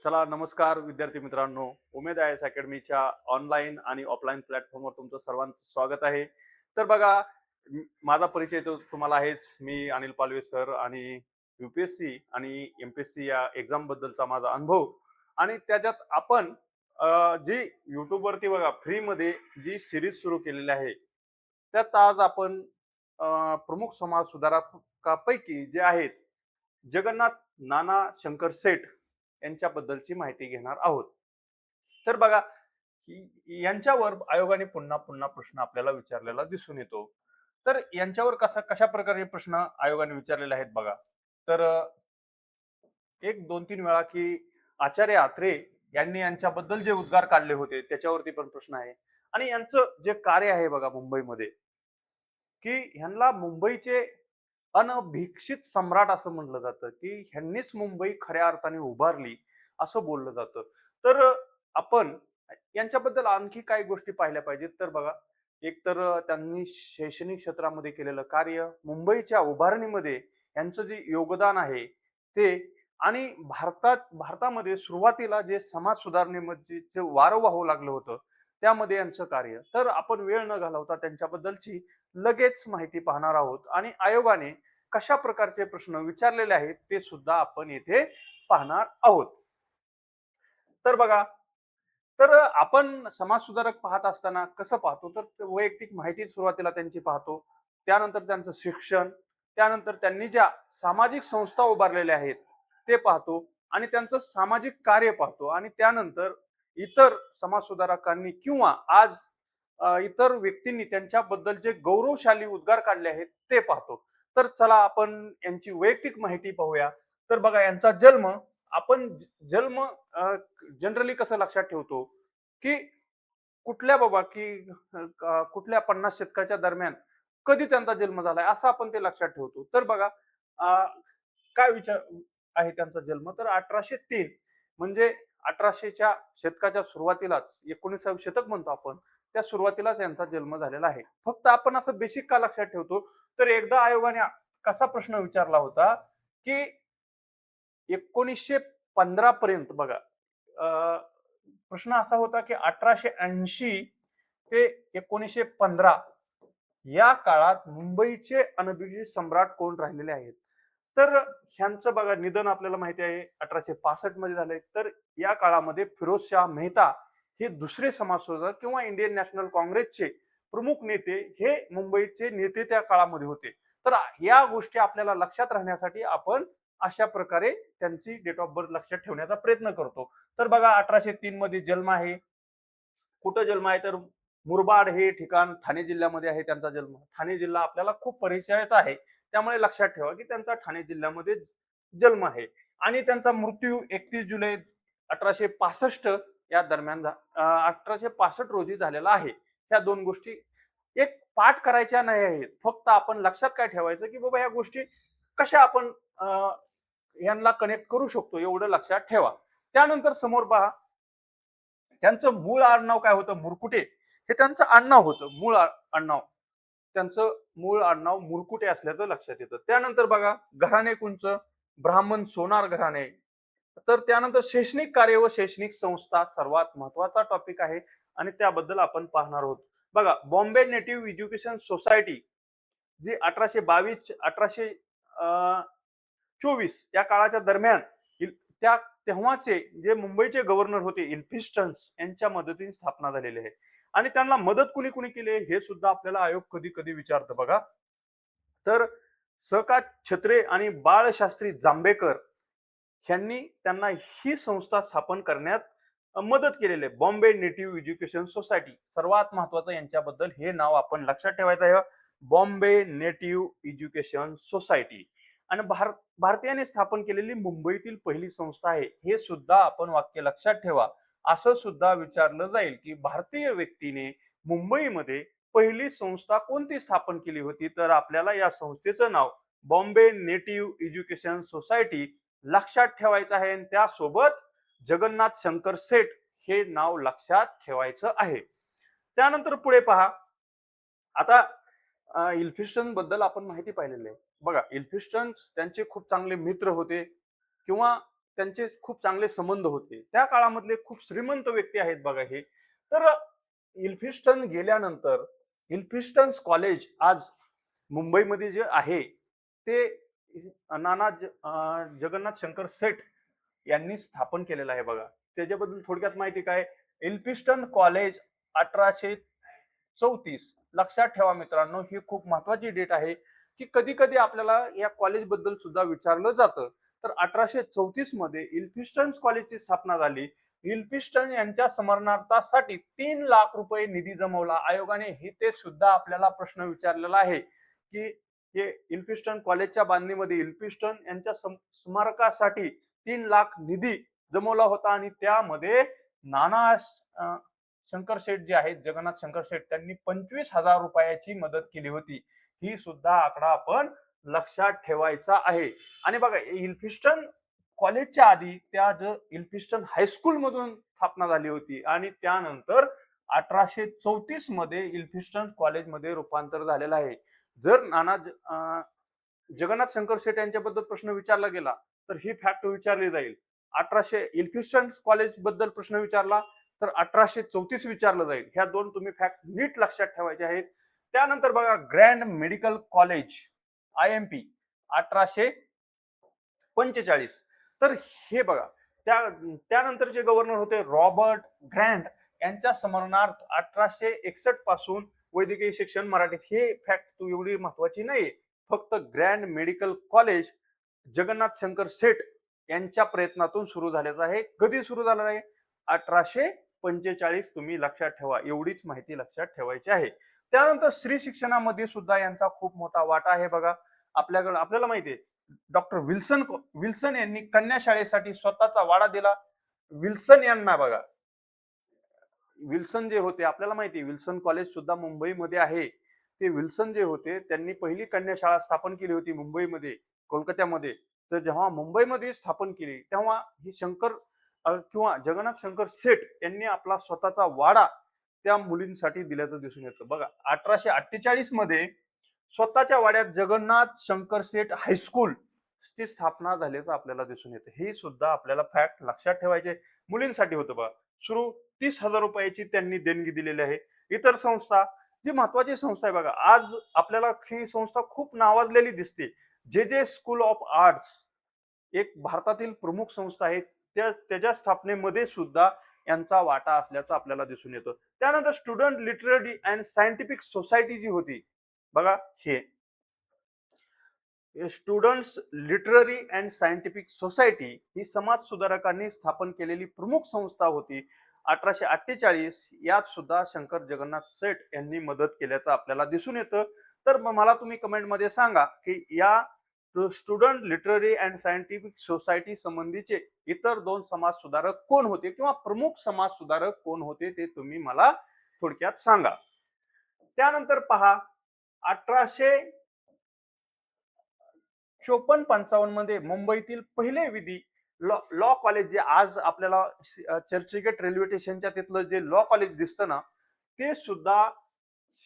चला नमस्कार विद्यार्थी मित्रांनो. उमेद आय एस अकॅडमीच्या ऑनलाईन आणि ऑफलाईन प्लॅटफॉर्मवर तुमचं सर्वांचं स्वागत आहे. तर बघा, माझा परिचय तो तुम्हाला आहेच. मी अनिल पालवे सर आणि यूपीएससी आणि एमपीएससी या एक्झाम बद्दलचा माझा अनुभव आणि त्याच्यात आपण जी यूट्यूबवरती बघा फ्रीमध्ये जी सिरीज सुरू केलेली आहे, त्यात आज आपण प्रमुख समाज सुधारकापैकी जे आहेत जगन्नाथ नाना शंकर सेठ यांच्याबद्दलची माहिती घेणार आहोत. तर बघा, यांच्यावर आयोगाने पुन्हा पुन्हा प्रश्न आपल्याला विचारलेला दिसून येतो. तर यांच्यावर कशा प्रकारे प्रश्न आयोगाने विचारलेले आहेत बघा. तर एक 2-3 वेळा की आचार्य आत्रे यांनी यांच्याबद्दल जे उद्गार काढले होते त्याच्यावरती पण प्रश्न आहे. आणि यांचं जे कार्य आहे बघा मुंबईमध्ये, की ह्यांना मुंबईचे अनभिक्षित सम्राट असं म्हटलं जातं, की ह्यांनीच मुंबई खऱ्या अर्थाने उभारली असं बोललं जातं. तर आपण यांच्याबद्दल आणखी काही गोष्टी पाहिल्या पाहिजेत. तर बघा, एक तर त्यांनी शैक्षणिक क्षेत्रामध्ये केलेलं कार्य, मुंबईच्या उभारणीमध्ये यांचं जे योगदान आहे ते, आणि भारतामध्ये सुरुवातीला जे समाज सुधारणेमध्ये जे वारं वाहू लागलं होतं, त्यामध्ये यांचं कार्य. तर आपण वेळ न घालवता त्यांच्याबद्दलची लगेच माहिती पाहणार आहोत आणि आयोगाने कशा प्रकारचे प्रश्न विचारलेले आहेत ते सुद्धा आपण येथे पाहणार आहोत. तर बघा, तर आपण समाज सुधारक पाहत असताना कसं पाहतो, तर वैयक्तिक माहिती सुरुवातीला त्यांची पाहतो, त्यानंतर त्यांचं शिक्षण, त्यानंतर त्यांनी ज्या सामाजिक संस्था उभारलेल्या आहेत ते पाहतो आणि त्यांचं सामाजिक कार्य पाहतो आणि त्यानंतर इतर समाज सुधारकांनी किंवा आज इतर व्यक्तींनी त्यांच्याबद्दल जे गौरवशाली उद्गार काढले आहेत ते पाहतो. तर चला आपण यांची वैयक्तिक माहिती पाहूया. तर बघा, यांचा जन्म, आपण जन्म जनरली कसं लक्षात ठेवतो, की कुठल्या बाबा की कुठल्या 50 शतकाच्या दरम्यान कधी त्यांचा जन्म झालाय असं आपण ते लक्षात ठेवतो. तर बघा, अ, काय विचार आहे त्यांचा जन्म, तर 1803, म्हणजे 1800च्या शतकाच्या सुरुवातीलाच, 19वे शतक म्हणतो आपण, त्या सुरुवातीलाच यांचा जन्म झालेला आहे. फक्त आपण असं बेसिक का लक्षात ठेवतो, तर एकदा आयोगाने कसा प्रश्न विचारला होता, की 1915 पर्यंत बघा, प्रश्न असा होता की 1880 ते 1915 या काळात मुंबईचे अनभिषिक्त सम्राट कोण राहिलेले आहेत. तर ह्यांचं बघा, निधन आपल्याला माहिती आहे 1865 मध्ये झालंय. तर या काळामध्ये फिरोजशाह मेहता हे दुसरे समाजसुधारक किंवा इंडियन नॅशनल काँग्रेसचे प्रमुख नेते, हे मुंबईचे नेते त्या काळामध्ये होते. तर या गोष्टी आपल्याला लक्षात राहण्यासाठी आपण अशा प्रकारे त्यांची डेट ऑफ बर्थ लक्षात ठेवण्याचा प्रयत्न करतो. तर बघा, 1803 मध्ये जन्म आहे. कुठं जन्म आहे, तर मुरबाड हे ठिकाण ठाणे जिल्ह्यामध्ये आहे त्यांचा जन्म. ठाणे जिल्हा आपल्याला खूप परिचयाचा आहे, त्यामुळे लक्षात ठेवा की त्यांचा ठाणे जिल्ह्यामध्ये जन्म आहे. आणि त्यांचा मृत्यू 31 जुलै 1865 या दरम्यान 1865 रोजी झालेला आहे. ह्या दोन गोष्टी एक पाठ करायच्या नाही आहेत, फक्त आपण लक्षात काय ठेवायचं की बाबा ह्या गोष्टी कशा आपण यांना कनेक्ट करू शकतो एवढं लक्षात ठेवा. त्यानंतर समोर पहा, त्यांचं मूळ आडनाव काय होतं, मुरकुटे हे त्यांचं आडनाव होतं. आडनाव, त्यांचं मूळ आडनाव मुरकुटे असल्याचं लक्षात येतं. त्यानंतर बघा, घराणे कोणचं, ब्राह्मण सोनार घराणे. तर त्यानंतर शैक्षणिक कार्य व शैक्षणिक संस्था सर्वात महत्वाचा टॉपिक आहे आणि त्याबद्दल आपण पाहणार आहोत. बघा, बॉम्बे नेटिव्ह एज्युकेशन सोसायटी जी 1822 1824 या काळाच्या दरम्यान त्या तेव्हाचे जे मुंबईचे गव्हर्नर होते इल्फिस्टन्स यांच्या मदतीने स्थापना झालेली आहे. आणि त्यांना मदत कुणी कुणी केली हे सुद्धा आपल्याला आयोग कधी कधी विचारतं बघा. तर स. छत्रे आणि बाळशास्त्री जांभेकर यांनी त्यांना ही संस्था स्थापन करण्यात मदत केलेली आहे, बॉम्बे नेटिव्ह एज्युकेशन सोसायटी. सर्वात महत्वाचं यांच्याबद्दल हे नाव आपण लक्षात ठेवायचं आहे, बॉम्बे नेटिव्ह एज्युकेशन सोसायटी. आणि भारतीयाने स्थापन केलेली मुंबईतील पहिली संस्था आहे, हे सुद्धा आपण वाक्य लक्षात ठेवा. असं सुद्धा विचारलं जाईल की भारतीय व्यक्तीने मुंबईमध्ये पहिली संस्था कोणती स्थापन केली होती, तर आपल्याला या संस्थेचं नाव बॉम्बे नेटिव्ह एज्युकेशन सोसायटी लक्षात ठेवायचं आहे आणि त्यासोबत जगन्नाथ शंकर सेठ हे नाव लक्षात ठेवायचं आहे. त्यानंतर पुढे पहा, आता इल्फिस्टन बद्दल आपण माहिती पाहिलेली आहे. बघा, इल्फिस्टन त्यांचे खूप चांगले मित्र होते किंवा त्यांचे खूप चांगले संबंध होते. त्या काळामधले खूप श्रीमंत व्यक्ती आहेत बघा हे. तर इल्फिस्टन गेल्यानंतर इल्फिस्टन्स कॉलेज आज मुंबईमध्ये जे आहे ते जगन्नाथ शंकर सेठ यांनी स्थापन केलेलं आहे बघा. त्याच्याबद्दल थोडक्यात माहिती काय? इल्फिस्टन कॉलेज 1834. लक्षात ठेवा मित्रांनो, ही खूप महत्वाची डेट आहे की कधी कधी आपल्याला या कॉलेज बद्दल सुद्धा विचारलं जातं. तर 1834 मध्ये इल्फिस्टन कॉलेजची स्थापना झाली. इल्फिस्टन यांच्या स्मरणार्थासाठी 3 लाख रुपये निधी जमवला आयोगाने. हे ते सुद्धा आपल्याला प्रश्न विचारलेला आहे की हे इल्फिस्टन कॉलेजच्या बांधणीमध्ये इल्फिस्टन यांच्या स्मारकासाठी 3 लाख निधी जमवला होता आणि त्यामध्ये नाना शंकर शेठ जे आहेत, जगन्नाथ शंकर शेठ, त्यांनी 25,000 रुपयाची मदत केली होती. ही सुद्धा आकडा आपण लक्षात ठेवायचा आहे. आणि बघा, इल्फिस्टन कॉलेजच्या आधी त्या इल्फिस्टन हायस्कूल मधून स्थापना झाली होती आणि त्यानंतर 1834 मध्ये इल्फिस्टन कॉलेजमध्ये रूपांतर झालेलं आहे. जर जगन्नाथ शंकर शेठ यांच्याबद्दल प्रश्न विचारला गेला तर ही फॅक्ट विचारली जाईल. इल्फिस्टन कॉलेज बद्दल प्रश्न विचारला तर 1834 विचारलं जाईल. ह्या दोन तुम्ही फॅक्ट नीट लक्षात ठेवायचे आहेत. त्यानंतर बघा, ग्रँड मेडिकल कॉलेज IMP 1845. तर हे बघा, त्यानंतर जे गव्हर्नर होते रॉबर्ट ग्रँट यांच्या स्मरणार्थ 1861 पासून वैद्यकीय शिक्षण मराठीत. हे फॅक्ट तू एवढी महत्वाची नाही, फक्त Grant medical college Jagannath Shankar Sheth यांच्या प्रयत्नातून सुरू झाल्याचं आहे. कधी सुरू झालं आहे? 1845. तुम्ही लक्षात ठेवा, एवढीच माहिती लक्षात ठेवायची आहे. त्यानंतर स्त्री शिक्षणामध्ये सुद्धा यांचा खूप मोठा वाटा आहे बघा. आपल्याला माहिती आहे डॉक्टर विल्सन यांनी कन्या शाळेसाठी स्वतःचा वाडा दिला. विल्सन यांना बघा, विल्सन जे होते, आपल्याला माहिती आहे विल्सन कॉलेज सुद्धा मुंबईमध्ये आहे. ते विल्सन जे होते त्यांनी पहिली कन्या शाळा स्थापन केली होती मुंबईमध्ये, कोलकात्यामध्ये. तर जेव्हा मुंबईमध्ये स्थापन केली तेव्हा ही किंवा जगन्नाथ शंकर सेठ यांनी आपला स्वतःचा वाडा त्या मुलींसाठी दिल्याचं दिसून येतं बघा. 1848 मध्ये स्वतःच्या वाड्यात जगन्नाथ शंकर सेठ हायस्कूल ची स्थापना झाल्याचं आपल्याला दिसून येतं. हे सुद्धा आपल्याला फॅक्ट लक्षात ठेवायचे. मुलींसाठी होतं बघा सुरू. 30,000 रुपयाची त्यांनी देणगी दिलेली आहे. इतर संस्था, जी महत्वाची संस्था आहे बघा, आज आपल्याला ही संस्था खूप नावाजलेली दिसते, जे स्कूल ऑफ आर्ट्स, एक भारतातील प्रमुख संस्था आहे. त्याच्या स्थापनेमध्ये सुद्धा यांचा वाटा असल्याचं आपल्याला दिसून येतं. त्यानंतर student literary and scientific society जी होती बघा, हे students literary and scientific society ही समाज सुधारकांनी स्थापन केलेली प्रमुख संस्था होती. 1848 यात सुद्धा शंकर जगन्नाथ सेठ यांनी मदत केल्याचं आपल्याला दिसून येतं. तर मला तुम्ही कमेंटमध्ये सांगा की या student literary and scientific society संबंधीचे इतर दोन समाज सुधारक कोण होते किंवा प्रमुख समाज सुधारक कोण होते, ते तुम्ही मला थोडक्यात सांगा. त्यानंतर पहा, 1854-55 मध्ये मुंबईतील पहिले विधी लॉ कॉलेज, जे आज आपल्याला चर्चगेट रेल्वे स्टेशनच्या तिथलं जे लॉ कॉलेज दिसतं ना, ते सुद्धा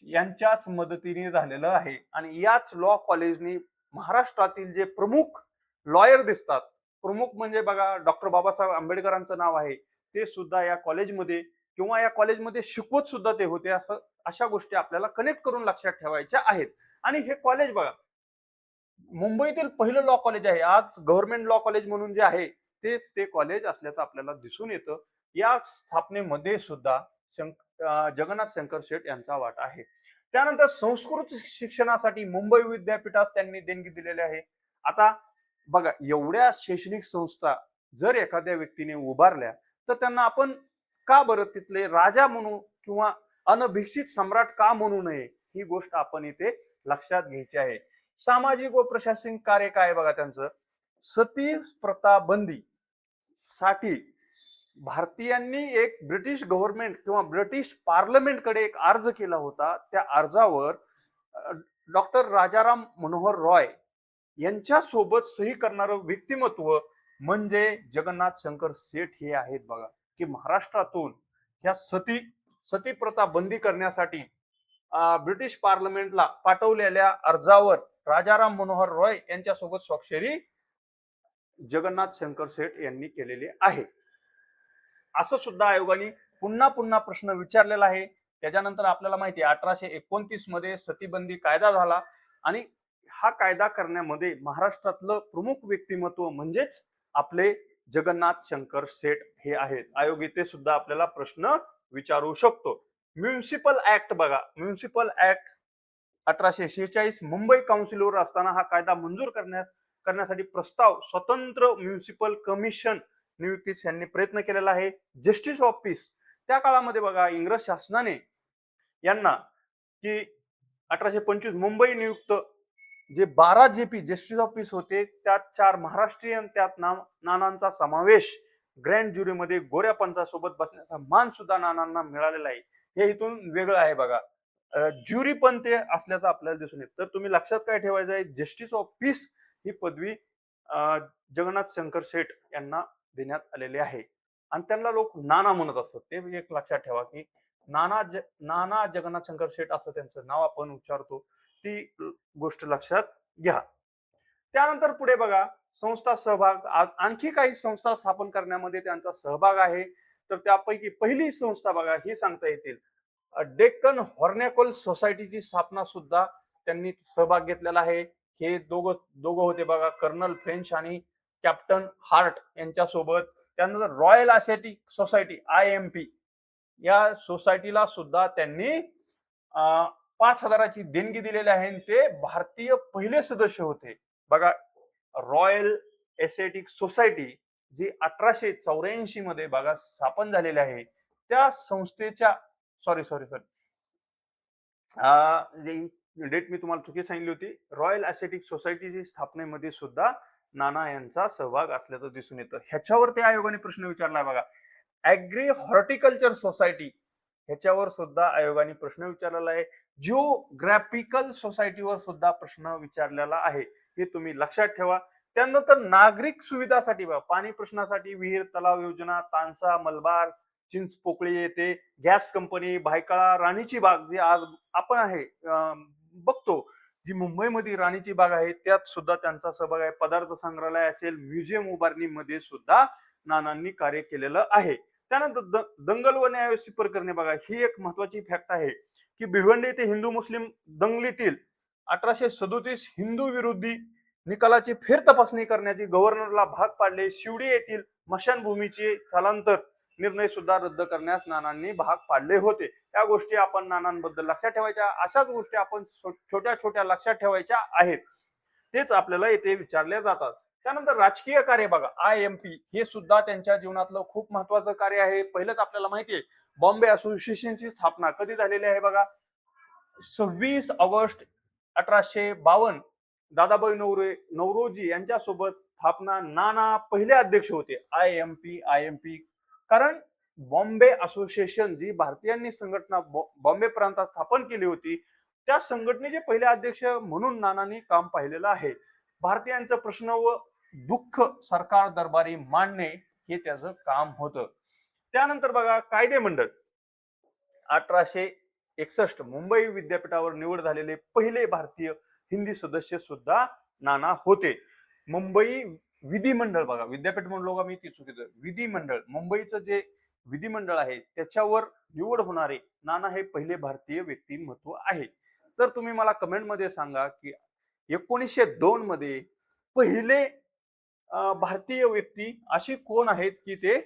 यांच्याच मदतीने झालेलं आहे. आणि याच लॉ कॉलेजनी महाराष्ट्रातील जे प्रमुख लॉयर दिसतात, प्रमुख म्हणजे बघा डॉक्टर बाबासाहेब आंबेडकरांचं नाव आहे, ते सुद्धा या कॉलेजमध्ये किंवा या कॉलेजमध्ये शिकवत सुद्धा ते होते. अशा गोष्टी आपल्याला कनेक्ट करून लक्षात ठेवायच्या आहेत. आणि हे कॉलेज बघा, मुंबईतील पहिलं लॉ कॉलेज आहे. आज गव्हर्नमेंट लॉ कॉलेज म्हणून जे आहे तेच ते कॉलेज असल्याचं आपल्याला दिसून येतं. या स्थापनेमध्ये सुद्धा जगन्नाथ शंकर शेठ यांचा वाटा आहे. त्यानंतर संस्कृत शिक्षणासाठी मुंबई विद्यापीठास त्यांनी देणगी दिलेली आहे. आता बघा, एवढ्या शैक्षणिक संस्था जर एखाद्या व्यक्तीने उभारल्या तर त्यांना आपण का बरं तिथले राजा म्हणू किंवा अनभिषित सम्राट का म्हणू नये, ही गोष्ट आपण इथे लक्षात घ्यायची आहे. सामाजिक व प्रशासनिक कार्य काय बघा त्यांचं. सती प्रथा बंदी साठी भारतीयांनी एक ब्रिटिश गव्हर्नमेंट किंवा ब्रिटिश पार्लमेंटकडे एक अर्ज केला होता. त्या अर्जावर डॉक्टर राजाराम मनोहर रॉय यांच्या सोबत सही करणारं व्यक्तिमत्व म्हणजे जगन्नाथ शंकर सेठ हे आहेत बघा. की महाराष्ट्रातून ह्या सती प्रथा बंदी करण्यासाठी ब्रिटिश पार्लमेंटला पाठवलेल्या अर्जावर राजाराम मनोहर रॉय यांच्यासोबत स्वाक्षरी जगन्नाथ शंकर शेठ यांनी केलेले आहे. असं सुद्धा आयोगाने पुन्हा पुन्हा प्रश्न विचारलेला आहे. त्याच्यानंतर आपल्याला माहिती आहे 1829 मध्ये सतीबंदी कायदा झाला आणि हा कायदा करण्यामध्ये महाराष्ट्रातलं प्रमुख व्यक्तिमत्व म्हणजेच आपले जगन्नाथ शंकर शेठ हे आहेत. आयोग इथे सुद्धा आपल्याला प्रश्न विचारू शकतो. म्युनिसिपल ऍक्ट बघा, म्युनिसिपल ऍक्ट 1846 मुंबई काउन्सिलवर असताना हा कायदा मंजूर करण्यासाठी प्रस्ताव स्वतंत्र म्युनिसिपल कमिशन नियुक्तीस यांनी प्रयत्न केलेला आहे. जस्टिस ऑफ पीस त्या काळामध्ये बघा इंग्रज शासनाने यांना की 1825 मुंबई नियुक्त जे 12 जेपी जस्टिस ऑफ पीस होते त्यात 4 महाराष्ट्रीयन, त्यात नानांचा समावेश. ग्रँड ज्युरीमध्ये गोऱ्या पंचासोबत बसण्याचा मान सुद्धा नानांना मिळालेला आहे. हे इथून वेगळं आहे बघा. ज्युरी पण ते असल्याचं आपल्याला दिसून येत. तर तुम्ही लक्षात काय ठेवायचं आहे, जस्टिस ऑफ पीस ही पदवी जगन्नाथ शंकर शेठ यांना देण्यात आलेली आहे आणि त्यांना लोक नाना म्हणत असतात. ते एक लक्षात ठेवा की नाना जगन्नाथ शंकर शेठ असं त्यांचं नाव आपण उच्चारतो. ती गोष्ट लक्षात घ्या. त्यानंतर पुढे बघा संस्था सहभाग. आणखी काही संस्था स्थापन करण्यामध्ये त्यांचा सहभाग आहे. तर त्यापैकी पहिली संस्था बघा ही सांगता येतील डेक्कन हॉर्नॅकल सोसायटीची स्थापना सुद्धा त्यांनी सहभाग घेतलेला आहे. हे दोघं होते बघा, कर्नल फ्रेंच आणि कॅप्टन हार्ट यांच्या सोबत. त्यानंतर रॉयल एस्थेटिक सोसायटी IMP या सोसायटीला सुद्धा त्यांनी 5,000ची देणगी दिलेली आहे. ते भारतीय पहिले सदस्य होते बघा. रॉयल एस्थेटिक सोसायटी जी 1884 मध्ये बघा स्थापन झालेली आहे. त्या संस्थेच्या सॉरी डेट मी तुम्हाला चुकी सांगितली होती. रॉयल एस्थेटिक सोसायटीची स्थापनेमध्ये सुद्धा नाना यांचा सहभाग असल्याचं दिसून येतं. ह्याच्यावर आयोगाने प्रश्न विचारलाय बघा. ऍग्री हॉर्टिकल्चर सोसायटी ह्याच्यावर सुद्धा आयोगाने प्रश्न विचारलेला आहे. जिओग्राफिकल सोसायटीवर सुद्धा प्रश्न विचारलेला आहे. हे तुम्ही लक्षात ठेवा. त्यानंतर नागरिक सुविधासाठी बघा, पाणी प्रश्नासाठी विहीर तलाव योजना, तानसा, मलबार, चिंचपोकळी येथे गॅस कंपनी, भायखळा, राणीची बाग जी आज आपण आहे बघतो, जी मुंबईमध्ये राणीची बाग आहे त्यात सुद्धा त्यांचा सहभाग आहे. पदार्थ संग्रहालय असेल, म्युझियम उभारणीमध्ये सुद्धा नानांनी कार्य केलेलं आहे. त्यानंतर दंगल व न्यायव्यवस्था प्रकरणे बघा, ही एक महत्वाची फॅक्ट आहे की भिवंडी येथे हिंदू मुस्लिम दंगलीतील 1837 हिंदू विरोधी निकालाची फेर तपासणी करण्याची गव्हर्नरला भाग पाडले. शिवडी येथील स्मशानभूमीचे स्थलांतर निर्णय सुद्धा रद्द करण्यास नानांनी भाग पाडले होते. या गोष्टी आपण नानांबद्दल लक्षात ठेवायच्या. अशाच गोष्टी आपण छोट्या छोट्या लक्षात ठेवायच्या आहेत. तेच आपल्याला येथे विचारले जातात. त्यानंतर राजकीय कार्य बघा, IMP हे सुद्धा त्यांच्या जीवनातलं खूप महत्वाचं कार्य आहे. पहिलंच आपल्याला माहिती आहे बॉम्बे असोसिएशनची स्थापना कधी झालेली आहे बघा, 26 ऑगस्ट 1852 दादाभाई नौरोजी यांच्यासोबत स्थापना. नाना पहिले अध्यक्ष होते IMP. कारण बॉम्बे असोसिएशन जी भारतीयांनी संघटना बॉम्बे प्रांतात स्थापन केली होती त्या संघटनेचे पहिले अध्यक्ष म्हणून नानांनी काम पाहिलेलं आहे. भारतीयांचा प्रश्न व दुःख सरकार दरबारी मांडणे हे त्याचं काम होतं. त्यानंतर बघा कायदे मंडळ 1861 मुंबई विद्यापीठावर निवड झालेले पहिले भारतीय हिंदी सदस्य सुद्धा नाना होते. मुंबई विधिमंडळ बघा, विद्यापीठ म्हणलो का मी ती चुकीचं, विधिमंडळ मुंबईचं जे विधिमंडळ आहे त्याच्यावर निवड होणारे नाना हे पहिले भारतीय व्यक्तिमत्व आहे. तर तुम्ही मला कमेंट मध्ये सांगा की 1902 मध्ये पहिले भारतीय व्यक्ती अशी कोण आहेत की ते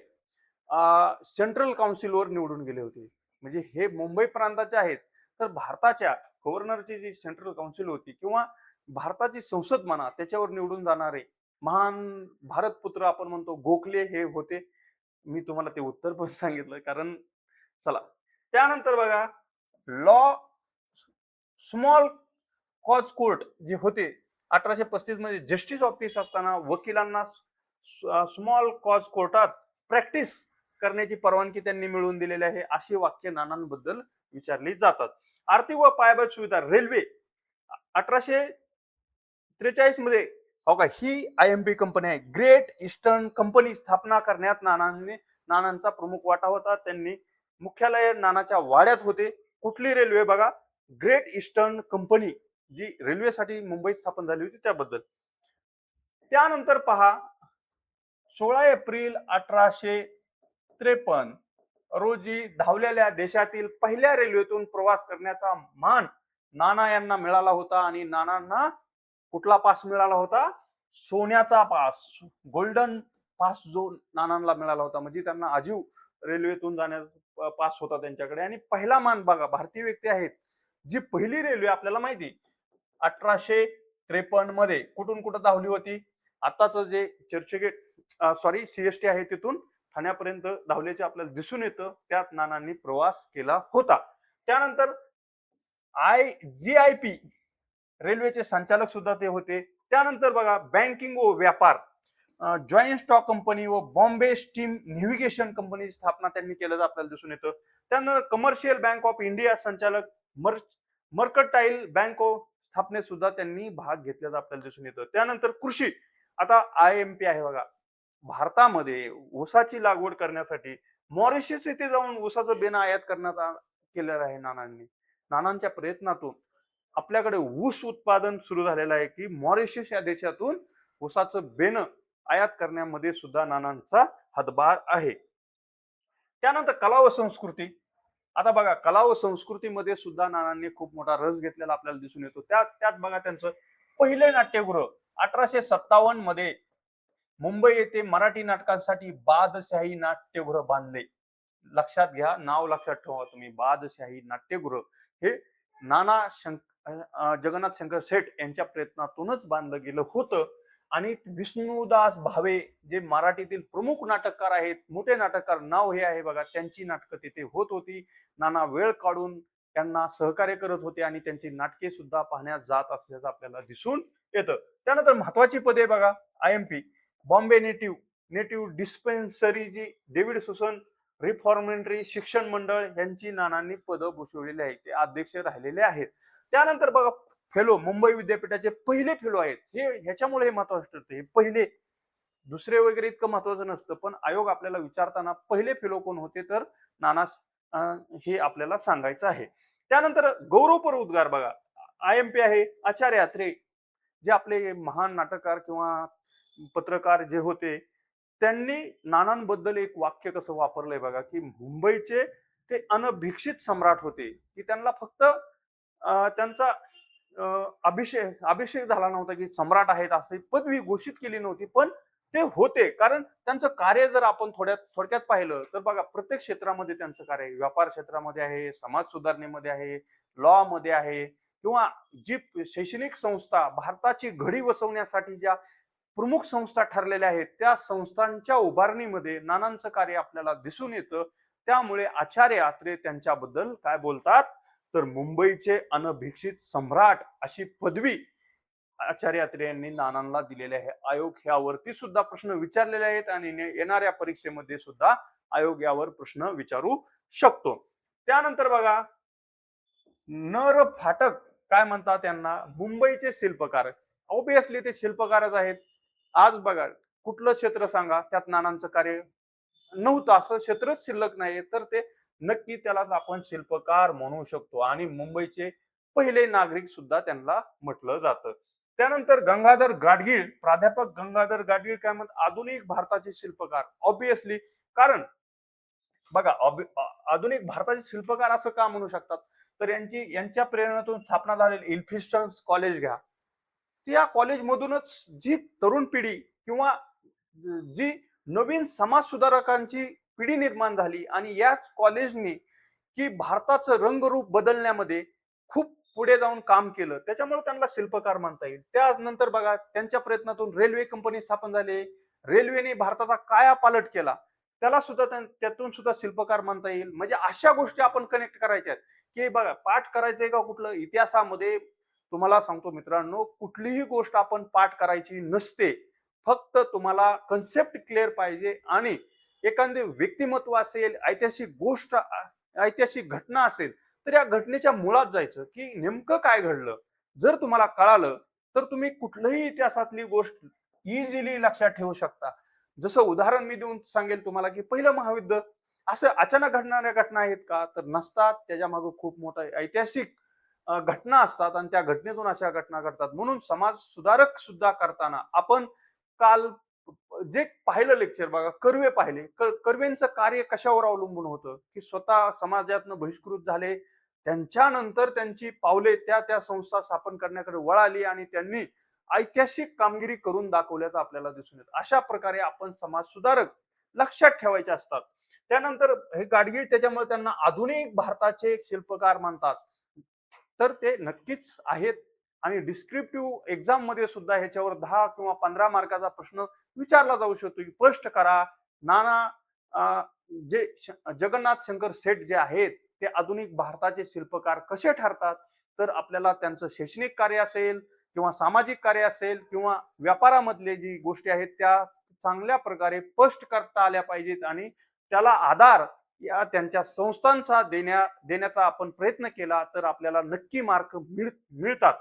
सेंट्रल काउन्सिलवर निवडून गेले होते. म्हणजे हे मुंबई प्रांताचे आहेत. तर भारताच्या गव्हर्नरची जी सेंट्रल काउन्सिल होती किंवा भारताची संसद म्हणा त्याच्यावर निवडून जाणारे महान भारतपुत्र आपण म्हणतो गोखले हे होते. मी तुम्हाला ते उत्तर पण सांगितलं कारण चला. त्यानंतर बघा लॉ स्मॉल कॉज कोर्ट जे होते 1835 मध्ये जस्टिस ऑफ पीस असताना वकिलांना स्मॉल कॉज कोर्टात प्रॅक्टिस करण्याची परवानगी त्यांनी मिळवून दिलेली आहे. अशी वाक्य नानांबद्दल विचारली जातात. आर्थिक व पायाभूत सुविधा रेल्वे 1843 मध्ये हो का ही IMP कंपनी आहे. ग्रेट ईस्टर्न कंपनी स्थापना करण्यात नानांचा प्रमुख वाटा होता. त्यांनी मुख्यालय नानाच्या वाड्यात होते. कुठली रेल्वे बघा, ग्रेट ईस्टर्न कंपनी जी रेल्वेसाठी मुंबईत स्थापन झाली होती त्याबद्दल. त्यानंतर पहा 16 एप्रिल 1853 रोजी धावलेल्या देशातील पहिल्या रेल्वेतून प्रवास करण्याचा मान नाना यांना मिळाला होता. आणि नानांना कुठला पास मिळाला होता? सोन्याचा पास, गोल्डन पास जो नानांना मिळाला होता. म्हणजे त्यांना आजीव रेल्वेतून जाण्याचा पास होता त्यांच्याकडे. आणि पहिला मान बघा, भारतीय व्यक्ती आहेत जी पहिली रेल्वे आपल्याला माहिती 1853 मध्ये कुठून कुठं धावली होती. आताच जे चर्चगेट सीएसटी आहे तिथून ठाण्यापर्यंत धावल्याचे आपल्याला दिसून येतं. त्यात नानांनी प्रवास केला होता. त्यानंतर GIP रेल्वेचे संचालक सुद्धा ते होते. त्यानंतर बघा, बँकिंग व व्यापार, जॉईंट स्टॉक कंपनी व बॉम्बे स्टीम नेव्हिगेशन कंपनीची स्थापना त्यांनी केल्याचं आपल्याला दिसून येतं. त्यानंतर कमर्शियल बँक ऑफ इंडिया संचालक मर्कटाईल बँक ऑफ स्थापनेत सुद्धा त्यांनी भाग घेतल्याचं आपल्याला दिसून येतं. त्यानंतर कृषी, आता IMP आहे बघा, भारतामध्ये ऊसाची लागवड करण्यासाठी मॉरिशस येथे जाऊन ऊसाचं बेन आयात करण्यात केलेलं आहे नानांनी. नानांच्या प्रयत्नातून आपल्याकडे ऊस उत्पादन सुरू झालेलं आहे की मॉरिशस या देशातून ऊसाचं बेन आयात करण्यामध्ये सुद्धा नानांचा हातभार आहे. त्यानंतर कला व संस्कृती, आता बघा, कला व संस्कृतीमध्ये सुद्धा नानांनी खूप मोठा रस घेतलेला आपल्याला दिसून येतो. त्यात बघा, त्यांचं पहिले नाट्यगृह 1857 मध्ये मुंबई येथे मराठी नाटकांसाठी बादशाही नाट्यगृह बांधले. लक्षात घ्या, नाव लक्षात ठेवा तुम्ही, बादशाही नाट्यगृह हे नाना जगन्नाथ शंकर शेठ यांच्या प्रयत्नातूनच बांधलं गेलं होतं. आणि विष्णुदास भावे जे मराठीतील प्रमुख नाटककार आहेत, मोठे नाटककार, नाव हे आहे बघा, त्यांची नाटकं तिथे होत होती. नाना वेळ काढून त्यांना सहकार्य करत होते आणि त्यांची नाटके सुद्धा पाहण्यात जात असल्याचं आपल्याला दिसून येतं. त्यानंतर महत्वाची पदे बघा, IMP बॉम्बे नेटिव्ह डिस्पेन्सरी जी डेव्हिड सुसन रिफॉर्मेटरी शिक्षण मंडळ यांची नानांनी पदं भूषवलेली आहेत, ते अध्यक्ष राहिलेले आहेत. त्यानंतर बघा, फेलो, मुंबई विद्यापीठाचे पहिले फेलो आहेत. हे ह्याच्यामुळे हे महत्वाचं ठरतं, हे पहिले, दुसरे वगैरे इतकं महत्वाचं नसतं, पण आयोग आपल्याला विचारताना पहिले फेलो कोण होते तर नाना हे आपल्याला सांगायचं आहे. त्यानंतर गौरवपर उद्गार बघा, IMP आहे आचार्य अत्रे, जे आपले महान नाटककार किंवा पत्रकार जे होते, त्यांनी नानांबद्दल एक वाक्य कसं वापरलंय बघा, की मुंबईचे ते अनभिक्षित सम्राट होते, की त्यांना फक्त त्यांचा अभिषेक झाला नव्हता की सम्राट आहेत अशी पदवी घोषित केली नव्हती, पण ते होते. कारण त्यांचं कार्य जर आपण थोडक्यात पाहिलं तर बघा, प्रत्येक क्षेत्रामध्ये त्यांचं कार्य आहे. व्यापार क्षेत्रामध्ये आहे, समाज सुधारणेमध्ये आहे, लॉ मध्ये आहे, किंवा जी शैक्षणिक संस्था भारताची घडी बसवण्यासाठी ज्या प्रमुख संस्था ठरलेल्या आहेत त्या संस्थांच्या उभारणीमध्ये नानांचं कार्य आपल्याला दिसून येतं. त्यामुळे आचार्य अत्रे त्यांच्याबद्दल काय बोलतात तर मुंबईचे अनभिक्षित सम्राट अशी पदवी आचार्य अत्रे यांनी नानांना दिलेली आहे. आयोग यावरती सुद्धा प्रश्न विचारलेले आहेत आणि येणाऱ्या परीक्षेमध्ये सुद्धा आयोग यावर प्रश्न विचारू शकतो. त्यानंतर बघा, नर फाटक काय म्हणतात त्यांना, मुंबईचे शिल्पकार. ऑब्विसली ते शिल्पकारच आहेत. आज बघा, कुठलं क्षेत्र सांगा त्यात नानांचं कार्य नव्हतं, असं क्षेत्रच शिल्लक नाही, तर ते नक्की त्यालाच आपण शिल्पकार म्हणू शकतो. आणि मुंबईचे पहिले नागरिक सुद्धा त्यांना म्हटलं जातं. त्यानंतर गंगाधर गाडगीळ, प्राध्यापक गंगाधर गाडगीळ काय म्हणतात, आधुनिक भारताचे शिल्पकार. ऑब्विसली, कारण बघा, आधुनिक भारताचे शिल्पकार असं का म्हणू शकतात तर यांच्या प्रेरणेतून स्थापना झालेली इल्फिस्टन कॉलेज घ्या, त्या कॉलेजमधूनच जी तरुण पिढी किंवा जी नवीन समाज सुधारकांची पिढी निर्माण झाली आणि याच कॉलेजनी की भारताचं रंगरूप बदलण्यामध्ये खूप पुढे जाऊन काम केलं, त्याच्यामुळे त्यांना शिल्पकार म्हणता येईल. त्यानंतर बघा, त्यांच्या प्रयत्नातून रेल्वे कंपनी स्थापन झाली, रेल्वेने भारताचा कायापालट केला, त्याला सुद्धा त्यातून सुद्धा शिल्पकार म्हणता येईल. म्हणजे अशा गोष्टी आपण कनेक्ट करायच्या आहेत की बघा, पाठ करायचंय का कुठलं इतिहासामध्ये, तुम्हाला सांगतो मित्रांनो, कुठलीही गोष्ट आपण पाठ करायची नसते. फक्त तुम्हाला कन्सेप्ट क्लिअर पाहिजे आणि एखादे व्यक्तिमत्व असेल, ऐतिहासिक गोष्ट, ऐतिहासिक घटना असेल तर या घटनेच्या मुळात जायचं की नेमकं काय घडलं. जर तुम्हाला कळालं तर तुम्ही कुठलंही इतिहासातली गोष्ट इझिली लक्षात ठेवू शकता. जसं उदाहरण मी देऊन सांगेल तुम्हाला की पहिलं महायुद्ध असं अचानक घडणाऱ्या घटना आहेत का तर नसतात, त्याच्या मागे खूप मोठं ऐतिहासिक घटना असतात आणि त्या घटनेतून अशा घटना घडतात. म्हणून समाज सुधारक सुद्धा करताना आपण काल जे पाहिलं लेक्चर बघा, कर्वे पाहिले. कर्वेंचं कार्य कशावर अवलंबून होतं, की स्वतः समाजातनं बहिष्कृत झाले. त्यांच्यानंतर त्यांची पावले त्या त्या संस्था स्थापन करण्याकडे वळाली आणि त्यांनी ऐतिहासिक कामगिरी करून दाखवल्याचं आपल्याला दिसून येतं. अशा प्रकारे आपण समाज सुधारक लक्षात ठेवायचे असतात. त्यानंतर हे गाडगीळ त्याच्यामुळे त्यांना आधुनिक भारताचे शिल्पकार म्हणतात. तर ते नक्कीच आहेत आणि डिस्क्रिप्टिव्ह एक्झाम मध्ये सुद्धा ह्याच्यावर 10 किंवा 15 मार्काचा प्रश्न विचारला जाऊ शकतो, की स्पष्ट करा नाना अ, जे जगन्नाथ शंकर सेठ जे आहेत ते आधुनिक भारताचे शिल्पकार कसे ठरतात. तर आपल्याला त्यांचं शैक्षणिक कार्य असेल किंवा सामाजिक कार्य असेल किंवा व्यापारामधले जी गोष्टी आहेत त्या चांगल्या प्रकारे स्पष्ट करता आल्या पाहिजेत आणि त्याला आधार या त्यांच्या संस्थांचा देण्याचा आपण प्रयत्न केला तर आपल्याला नक्की मार्क मिळतात.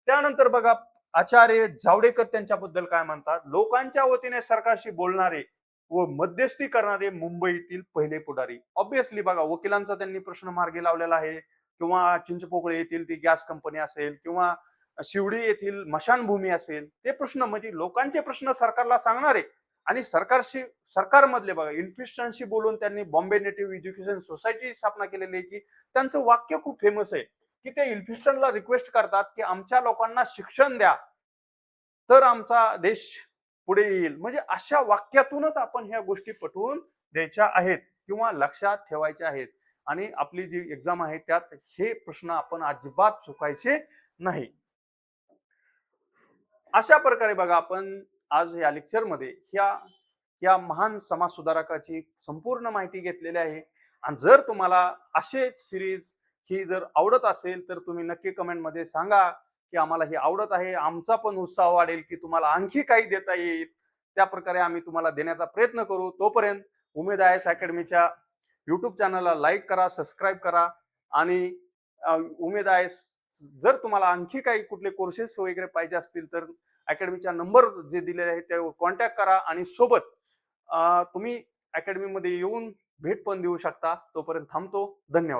त्यानंतर बघा आचार्य जावडेकर त्यांच्याबद्दल काय म्हणतात. लोकांच्या वतीने सरकारशी बोलणारे व मध्यस्थी करणारे मुंबईतील पहिले पुढारी. ऑब्विसली बघा वकिलांचा त्यांनी प्रश्न मार्गी लावलेला आहे किंवा चिंचपोकळे येथील ती गॅस कंपनी असेल किंवा शिवडी येथील मशानभूमी असेल, ते प्रश्न म्हणजे लोकांचे प्रश्न सरकारला सांगणारे आणि सरकारमधले बघा इन्फिस्टनशी बोलून त्यांनी बॉम्बे नेटिव्ह एज्युकेशन सोसायटी स्थापना केलेली आहे, की त्यांचं वाक्य खूप फेमस आहे, की ते इल्फिस्टनला रिक्वेस्ट करतात की आमच्या लोकांना शिक्षण द्या तर आमचा देश पुढे येईल. म्हणजे अशा वाक्यातूनच आपण ह्या गोष्टी पटवून द्यायच्या आहेत किंवा लक्षात ठेवायच्या आहेत आणि आपली जी एक्झाम आहे त्यात हे प्रश्न आपण अजिबात चुकायचे नाही. अशा प्रकारे बघा आपण आज या लेक्चरमध्ये या महान समाज सुधारकाची संपूर्ण माहिती घेतलेली आहे आणि जर तुम्हाला असेच सिरीज ही जर आवडत असेल तर तुम्ही नक्की कमेंटमध्ये सांगा की आम्हाला हे आवडत आहे. आमचा पण उत्साह वाढेल की तुम्हाला आणखी काही देता येईल. त्या प्रकारे आम्ही तुम्हाला देण्याचा प्रयत्न करू. तोपर्यंत उमेद आय एस अकॅडमीच्या यूट्यूब चॅनलला लाईक करा, सबस्क्राईब करा आणि उमेद आय एस जर तुम्हाला आणखी काही कुठले कोर्सेस वगैरे पाहिजे असतील तर अकॅडमीचा नंबर जे दिलेले आहेत त्यावर कॉन्टॅक्ट करा आणि सोबत तुम्ही अकॅडमीमध्ये येऊन भेट पण देऊ शकता. तोपर्यंत थांबतो. धन्यवाद.